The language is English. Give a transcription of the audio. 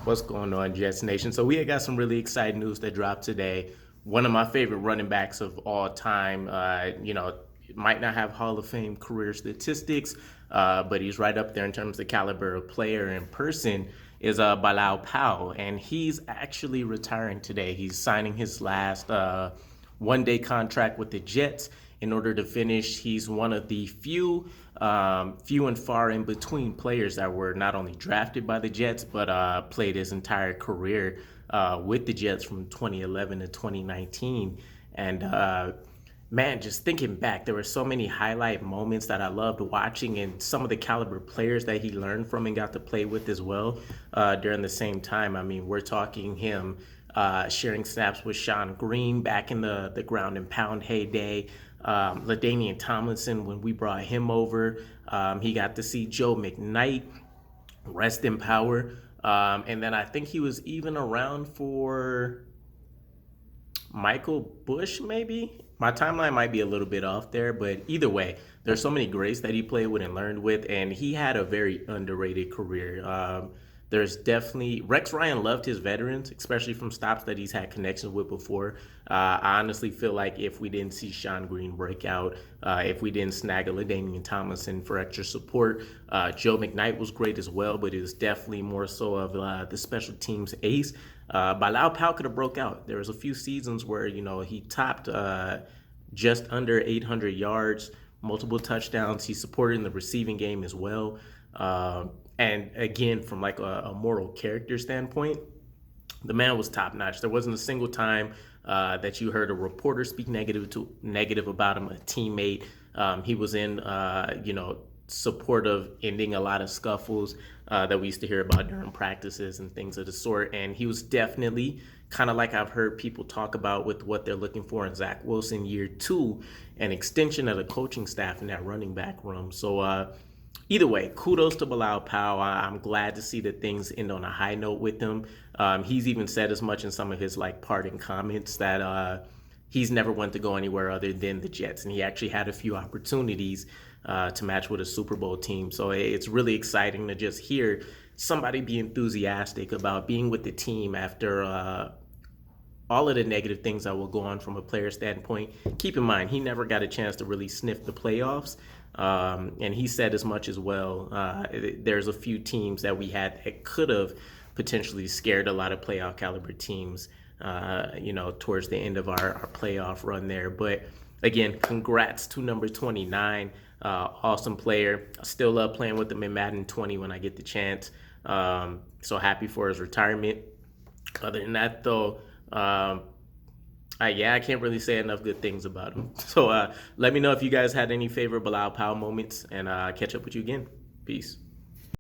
What's going on, Jets Nation? So we had got some really exciting news that dropped today. One of my favorite running backs of all time. Might not have Hall of Fame career statistics, but he's right up there in terms of caliber of player in person. Is Bilal Powell, and he's actually retiring today. He's signing his last one-day contract with the Jets in order to finish. He's one of the few and far in between players that were not only drafted by the Jets, but played his entire career with the Jets from 2011 to 2019. And man, just thinking back, there were so many highlight moments that I loved watching, and some of the caliber players that he learned from and got to play with as well during the same time. I mean, we're talking him sharing snaps with Sean Green back in the ground and pound heyday. LaDainian Tomlinson, when we brought him over, he got to see Joe McKnight, rest in power. And then I think he was even around for Michael Bush, maybe. My timeline might be a little bit off there, but either way, there's so many greats that he played with and learned with, and he had a very underrated career. There's definitely Rex Ryan loved his veterans, especially from stops that he's had connections with before. I honestly feel like if we didn't see Sean Green break out, if we didn't snag a LaDainian Tomlinson for extra support, Joe McKnight was great as well, but it was definitely more so of the special teams ace. Bilal Powell could have broke out. There was a few seasons where he topped just under 800 yards, multiple touchdowns. He supported in the receiving game as well. And again, from like a moral character standpoint, the man was top notch. There wasn't a single time that you heard a reporter speak negative about him, a teammate. He was in, support of ending a lot of scuffles that we used to hear about during practices and things of the sort. And he was definitely kind of like I've heard people talk about with what they're looking for in Zach Wilson year two, an extension of the coaching staff in that running back room. So either way, kudos to Bilal Powell. I'm glad to see that things end on a high note with him. He's even said as much in some of his like parting comments that he's never wanted to go anywhere other than the Jets, and he actually had a few opportunities to match with a Super Bowl team. So it's really exciting to just hear somebody be enthusiastic about being with the team after all of the negative things that will go on from a player standpoint. Keep in mind, he never got a chance to really sniff the playoffs. And he said as much as well. There's a few teams that we had that could have potentially scared a lot of playoff caliber teams, towards the end of our playoff run there. But again, congrats to number 29. Awesome player. I still love playing with him in Madden 20 when I get the chance. So happy for his retirement. Other than that, though, I can't really say enough good things about him. So let me know if you guys had any favorite Bilal Powell moments, and catch up with you again. Peace.